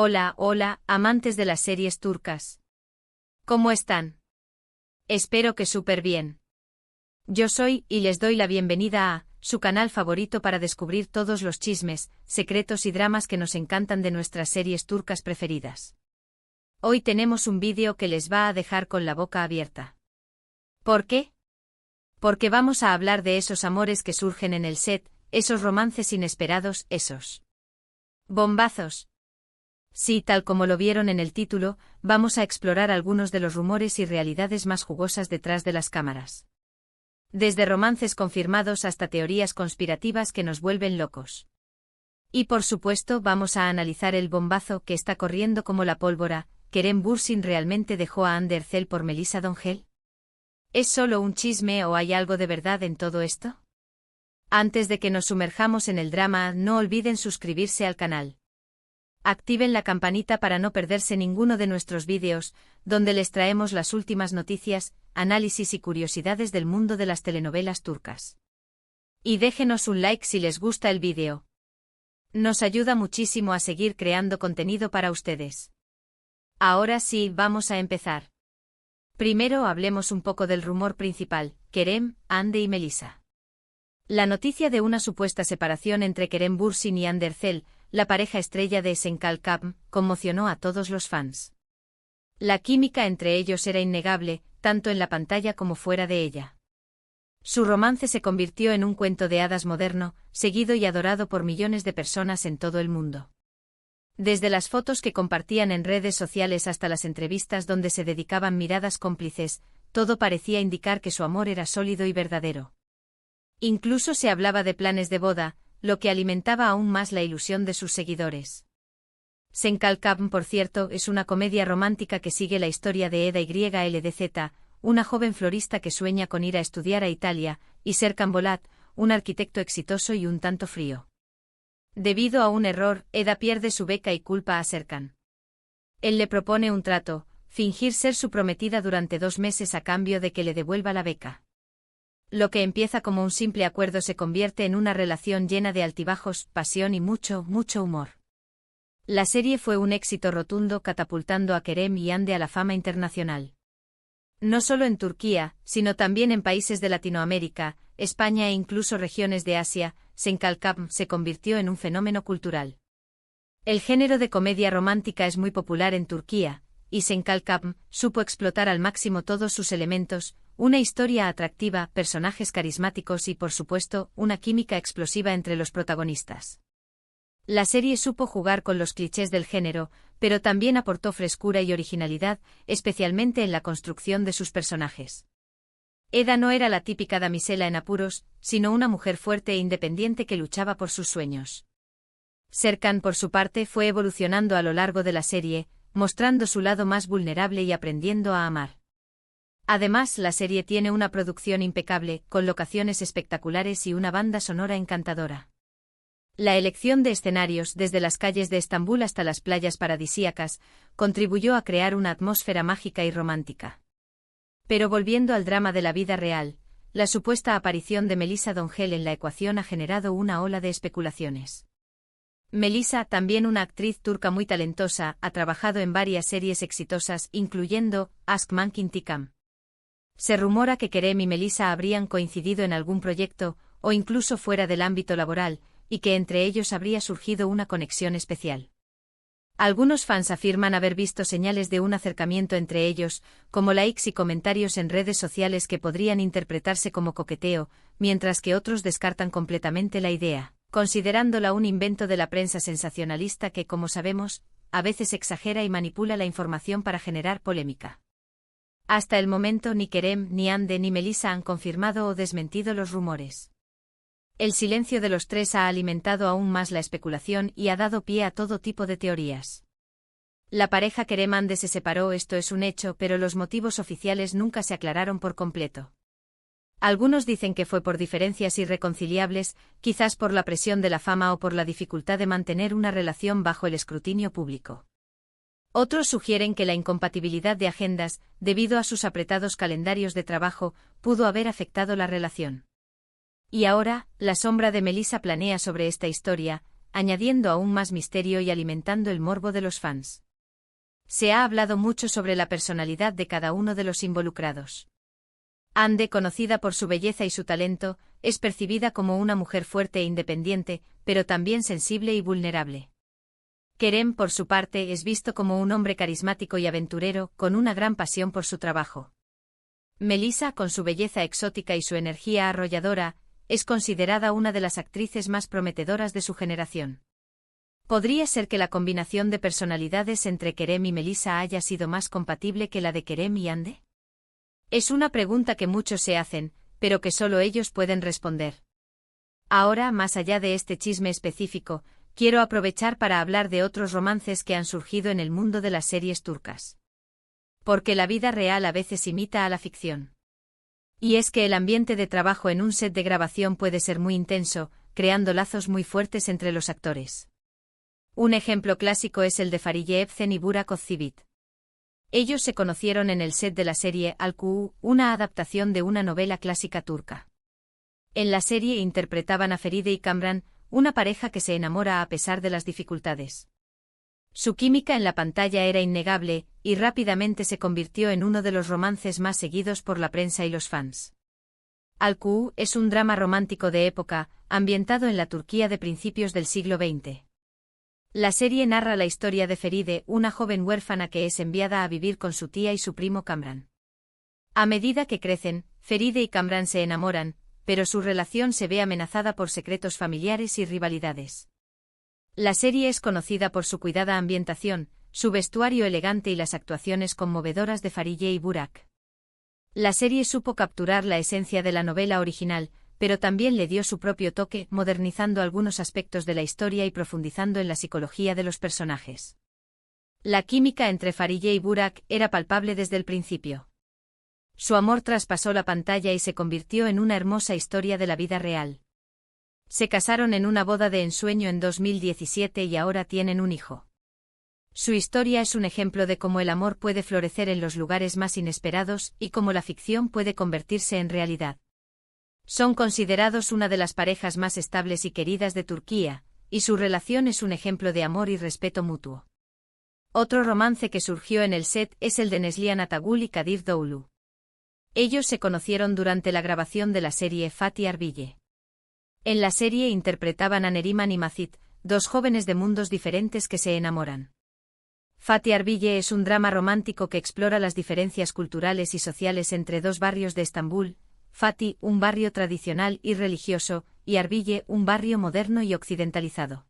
Hola, hola, amantes de las series turcas. ¿Cómo están? Espero que súper bien. Yo soy, y les doy la bienvenida a, su canal favorito para descubrir todos los chismes, secretos y dramas que nos encantan de nuestras series turcas preferidas. Hoy tenemos un vídeo que les va a dejar con la boca abierta. ¿Por qué? Porque vamos a hablar de esos amores que surgen en el set, esos romances inesperados, esos bombazos. Sí, tal como lo vieron en el título, vamos a explorar algunos de los rumores y realidades más jugosas detrás de las cámaras. Desde romances confirmados hasta teorías conspirativas que nos vuelven locos. Y por supuesto vamos a analizar el bombazo que está corriendo como la pólvora. ¿Kerem Bürsin realmente dejó a Hande Erçel por Melisa Dongel? ¿Es solo un chisme o hay algo de verdad en todo esto? Antes de que nos sumerjamos en el drama, no olviden suscribirse al canal. Activen la campanita para no perderse ninguno de nuestros vídeos, donde les traemos las últimas noticias, análisis y curiosidades del mundo de las telenovelas turcas. Y déjenos un like si les gusta el vídeo. Nos ayuda muchísimo a seguir creando contenido para ustedes. Ahora sí, vamos a empezar. Primero hablemos un poco del rumor principal, Kerem, Hande y Melisa. La noticia de una supuesta separación entre Kerem Bürsin y Hande Erçel, la pareja estrella de Esenkalkam, conmocionó a todos los fans. La química entre ellos era innegable, tanto en la pantalla como fuera de ella. Su romance se convirtió en un cuento de hadas moderno, seguido y adorado por millones de personas en todo el mundo. Desde las fotos que compartían en redes sociales hasta las entrevistas donde se dedicaban miradas cómplices, todo parecía indicar que su amor era sólido y verdadero. Incluso se hablaba de planes de boda, lo que alimentaba aún más la ilusión de sus seguidores. Esenkalkam, por cierto, es una comedia romántica que sigue la historia de Eda YLDZ, una joven florista que sueña con ir a estudiar a Italia, y Serkan Bolat, un arquitecto exitoso y un tanto frío. Debido a un error, Eda pierde su beca y culpa a Serkan. Él le propone un trato, fingir ser su prometida durante 2 meses a cambio de que le devuelva la beca. Lo que empieza como un simple acuerdo se convierte en una relación llena de altibajos, pasión y mucho humor. La serie fue un éxito rotundo, catapultando a Kerem y Hande a la fama internacional. No solo en Turquía, sino también en países de Latinoamérica, España e incluso regiones de Asia, Esenkalkam se convirtió en un fenómeno cultural. El género de comedia romántica es muy popular en Turquía, y Esenkalkam supo explotar al máximo todos sus elementos, una historia atractiva, personajes carismáticos y, por supuesto, una química explosiva entre los protagonistas. La serie supo jugar con los clichés del género, pero también aportó frescura y originalidad, especialmente en la construcción de sus personajes. Eda no era la típica damisela en apuros, sino una mujer fuerte e independiente que luchaba por sus sueños. Serkan, por su parte, fue evolucionando a lo largo de la serie, mostrando su lado más vulnerable y aprendiendo a amar. Además, la serie tiene una producción impecable, con locaciones espectaculares y una banda sonora encantadora. La elección de escenarios, desde las calles de Estambul hasta las playas paradisíacas, contribuyó a crear una atmósfera mágica y romántica. Pero volviendo al drama de la vida real, la supuesta aparición de Melisa Dongel en la ecuación ha generado una ola de especulaciones. Melisa, también una actriz turca muy talentosa, ha trabajado en varias series exitosas, incluyendo Aşk Mank İntikam. Se rumora que Kerem y Melisa habrían coincidido en algún proyecto, o incluso fuera del ámbito laboral, y que entre ellos habría surgido una conexión especial. Algunos fans afirman haber visto señales de un acercamiento entre ellos, como likes y comentarios en redes sociales que podrían interpretarse como coqueteo, mientras que otros descartan completamente la idea, considerándola un invento de la prensa sensacionalista que, como sabemos, a veces exagera y manipula la información para generar polémica. Hasta el momento ni Kerem, ni Hande ni Melisa han confirmado o desmentido los rumores. El silencio de los tres ha alimentado aún más la especulación y ha dado pie a todo tipo de teorías. La pareja Kerem-Hande se separó, esto es un hecho, pero los motivos oficiales nunca se aclararon por completo. Algunos dicen que fue por diferencias irreconciliables, quizás por la presión de la fama o por la dificultad de mantener una relación bajo el escrutinio público. Otros sugieren que la incompatibilidad de agendas, debido a sus apretados calendarios de trabajo, pudo haber afectado la relación. Y ahora, la sombra de Melisa planea sobre esta historia, añadiendo aún más misterio y alimentando el morbo de los fans. Se ha hablado mucho sobre la personalidad de cada uno de los involucrados. Ande, conocida por su belleza y su talento, es percibida como una mujer fuerte e independiente, pero también sensible y vulnerable. Kerem, por su parte, es visto como un hombre carismático y aventurero, con una gran pasión por su trabajo. Melissa, con su belleza exótica y su energía arrolladora, es considerada una de las actrices más prometedoras de su generación. ¿Podría ser que la combinación de personalidades entre Kerem y Melissa haya sido más compatible que la de Kerem y Ande? Es una pregunta que muchos se hacen, pero que solo ellos pueden responder. Ahora, más allá de este chisme específico, quiero aprovechar para hablar de otros romances que han surgido en el mundo de las series turcas. Porque la vida real a veces imita a la ficción. Y es que el ambiente de trabajo en un set de grabación puede ser muy intenso, creando lazos muy fuertes entre los actores. Un ejemplo clásico es el de Fariye Evcen y Burak Özçivit. Ellos se conocieron en el set de la serie Al-Ku'u, una adaptación de una novela clásica turca. En la serie interpretaban a Feride y Kamran, una pareja que se enamora a pesar de las dificultades. Su química en la pantalla era innegable, y rápidamente se convirtió en uno de los romances más seguidos por la prensa y los fans. Al-Ku'u es un drama romántico de época, ambientado en la Turquía de principios del siglo XX. La serie narra la historia de Feride, una joven huérfana que es enviada a vivir con su tía y su primo Kamran. A medida que crecen, Feride y Kamran se enamoran, pero su relación se ve amenazada por secretos familiares y rivalidades. La serie es conocida por su cuidada ambientación, su vestuario elegante y las actuaciones conmovedoras de Fariye y Burak. La serie supo capturar la esencia de la novela original, pero también le dio su propio toque, modernizando algunos aspectos de la historia y profundizando en la psicología de los personajes. La química entre Fariye y Burak era palpable desde el principio. Su amor traspasó la pantalla y se convirtió en una hermosa historia de la vida real. Se casaron en una boda de ensueño en 2017 y ahora tienen un hijo. Su historia es un ejemplo de cómo el amor puede florecer en los lugares más inesperados y cómo la ficción puede convertirse en realidad. Son considerados una de las parejas más estables y queridas de Turquía, y su relación es un ejemplo de amor y respeto mutuo. Otro romance que surgió en el set es el de Neslihan Atagul y Kadir Doğulu. Ellos se conocieron durante la grabación de la serie Fatih Arbilge. En la serie interpretaban a Neriman y Macit, dos jóvenes de mundos diferentes que se enamoran. Fatih Arbilge es un drama romántico que explora las diferencias culturales y sociales entre dos barrios de Estambul, Fatih, un barrio tradicional y religioso, y Arbilge, un barrio moderno y occidentalizado.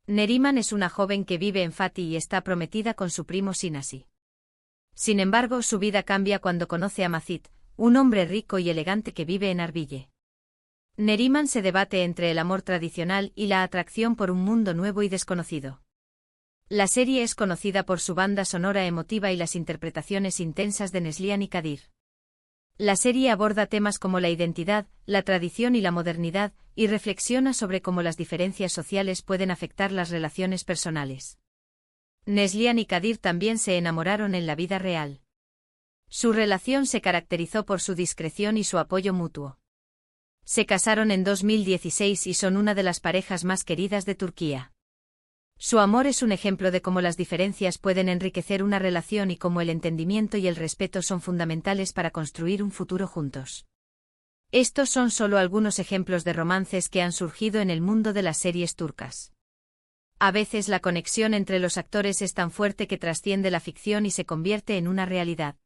Neriman es una joven que vive en Fatih y está prometida con su primo Sinasi. Sin embargo, su vida cambia cuando conoce a Macit, un hombre rico y elegante que vive en Arbilge. Neriman se debate entre el amor tradicional y la atracción por un mundo nuevo y desconocido. La serie es conocida por su banda sonora emotiva y las interpretaciones intensas de Neslihan y Kadir. La serie aborda temas como la identidad, la tradición y la modernidad, y reflexiona sobre cómo las diferencias sociales pueden afectar las relaciones personales. Neslihan y Kadir también se enamoraron en la vida real. Su relación se caracterizó por su discreción y su apoyo mutuo. Se casaron en 2016 y son una de las parejas más queridas de Turquía. Su amor es un ejemplo de cómo las diferencias pueden enriquecer una relación y cómo el entendimiento y el respeto son fundamentales para construir un futuro juntos. Estos son solo algunos ejemplos de romances que han surgido en el mundo de las series turcas. A veces la conexión entre los actores es tan fuerte que trasciende la ficción y se convierte en una realidad.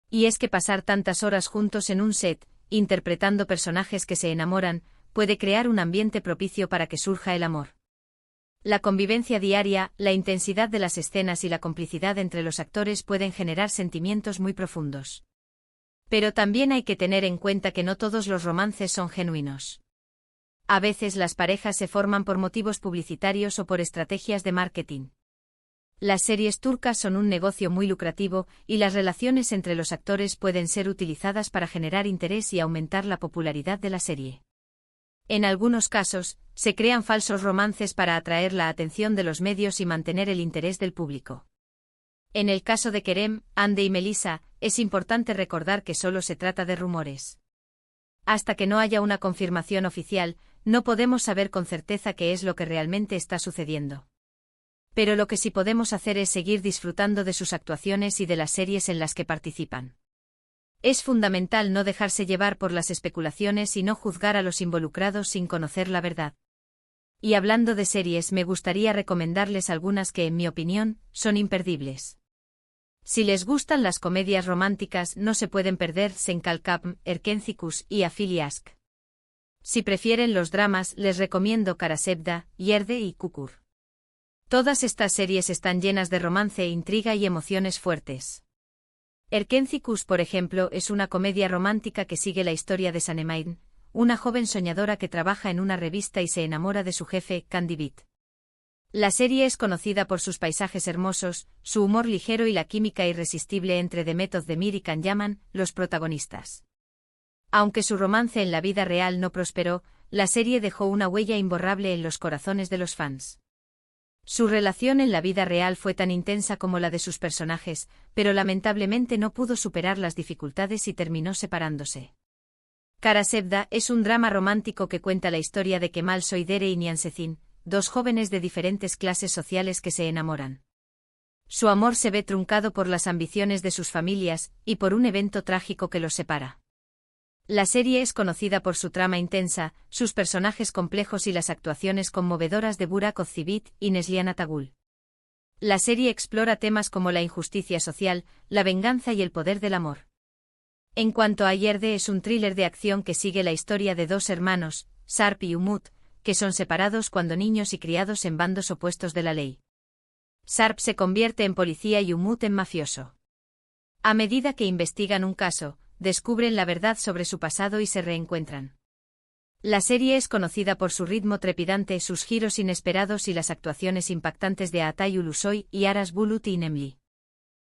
Y es que pasar tantas horas juntos en un set, interpretando personajes que se enamoran, puede crear un ambiente propicio para que surja el amor. La convivencia diaria, la intensidad de las escenas y la complicidad entre los actores pueden generar sentimientos muy profundos. Pero también hay que tener en cuenta que no todos los romances son genuinos. A veces las parejas se forman por motivos publicitarios o por estrategias de marketing. Las series turcas son un negocio muy lucrativo y las relaciones entre los actores pueden ser utilizadas para generar interés y aumentar la popularidad de la serie. En algunos casos, se crean falsos romances para atraer la atención de los medios y mantener el interés del público. En el caso de Kerem, Ande y Melissa, es importante recordar que solo se trata de rumores. Hasta que no haya una confirmación oficial, no podemos saber con certeza qué es lo que realmente está sucediendo. Pero lo que sí podemos hacer es seguir disfrutando de sus actuaciones y de las series en las que participan. Es fundamental no dejarse llevar por las especulaciones y no juzgar a los involucrados sin conocer la verdad. Y hablando de series, me gustaría recomendarles algunas que, en mi opinión, son imperdibles. Si les gustan las comedias románticas, no se pueden perder Senkalkapm, Erkencikus y Afiliask. Si prefieren los dramas, les recomiendo Karasebda, Yerde y Kukur. Todas estas series están llenas de romance, intriga y emociones fuertes. Erkencikus, por ejemplo, es una comedia romántica que sigue la historia de Sanemain, una joven soñadora que trabaja en una revista y se enamora de su jefe, Candibit. La serie es conocida por sus paisajes hermosos, su humor ligero y la química irresistible entre Demet Özdemir y Can Yaman, los protagonistas. Aunque su romance en la vida real no prosperó, la serie dejó una huella imborrable en los corazones de los fans. Su relación en la vida real fue tan intensa como la de sus personajes, pero lamentablemente no pudo superar las dificultades y terminó separándose. Karasebda es un drama romántico que cuenta la historia de Kemal Soydere y Niansezin, dos jóvenes de diferentes clases sociales que se enamoran. Su amor se ve truncado por las ambiciones de sus familias y por un evento trágico que los separa. La serie es conocida por su trama intensa, sus personajes complejos y las actuaciones conmovedoras de Burak Özçivit y Neslihan Atagul. La serie explora temas como la injusticia social, la venganza y el poder del amor. En cuanto a Yerde, es un thriller de acción que sigue la historia de dos hermanos, Sarp y Umut, que son separados cuando niños y criados en bandos opuestos de la ley. Sarp se convierte en policía y Umut en mafioso. A medida que investigan un caso, descubren la verdad sobre su pasado y se reencuentran. La serie es conocida por su ritmo trepidante, sus giros inesperados y las actuaciones impactantes de Atay Ulusoy y Aras Bulut İynemli.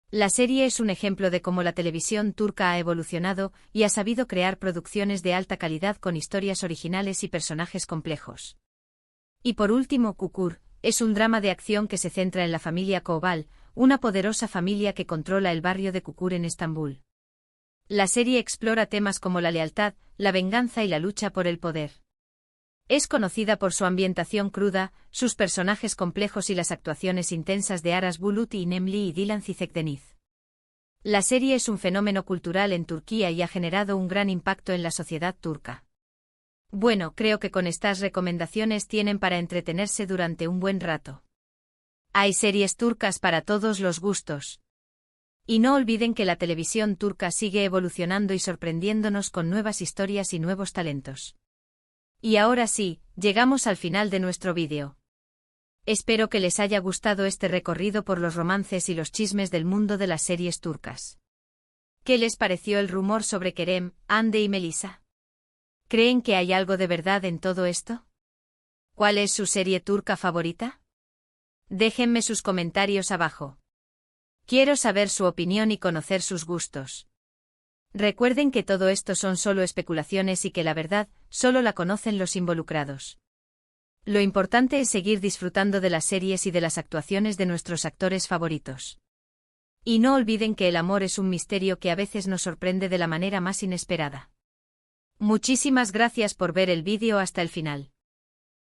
La serie es un ejemplo de cómo la televisión turca ha evolucionado y ha sabido crear producciones de alta calidad con historias originales y personajes complejos. Y por último, Kukur es un drama de acción que se centra en la familia Koval, una poderosa familia que controla el barrio de Kukur en Estambul. La serie explora temas como la lealtad, la venganza y la lucha por el poder. Es conocida por su ambientación cruda, sus personajes complejos y las actuaciones intensas de Aras Bulut İynemli y Dilan Çiçekdeniz. La serie es un fenómeno cultural en Turquía y ha generado un gran impacto en la sociedad turca. Bueno, creo que con estas recomendaciones tienen para entretenerse durante un buen rato. Hay series turcas para todos los gustos. Y no olviden que la televisión turca sigue evolucionando y sorprendiéndonos con nuevas historias y nuevos talentos. Y ahora sí, llegamos al final de nuestro vídeo. Espero que les haya gustado este recorrido por los romances y los chismes del mundo de las series turcas. ¿Qué les pareció el rumor sobre Kerem, Hande y Melisa? ¿Creen que hay algo de verdad en todo esto? ¿Cuál es su serie turca favorita? Déjenme sus comentarios abajo. Quiero saber su opinión y conocer sus gustos. Recuerden que todo esto son solo especulaciones y que la verdad solo la conocen los involucrados. Lo importante es seguir disfrutando de las series y de las actuaciones de nuestros actores favoritos. Y no olviden que el amor es un misterio que a veces nos sorprende de la manera más inesperada. Muchísimas gracias por ver el vídeo hasta el final.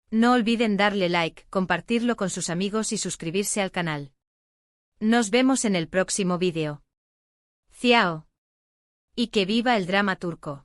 No olviden darle like, compartirlo con sus amigos y suscribirse al canal. Nos vemos en el próximo vídeo. Ciao. Y que viva el drama turco.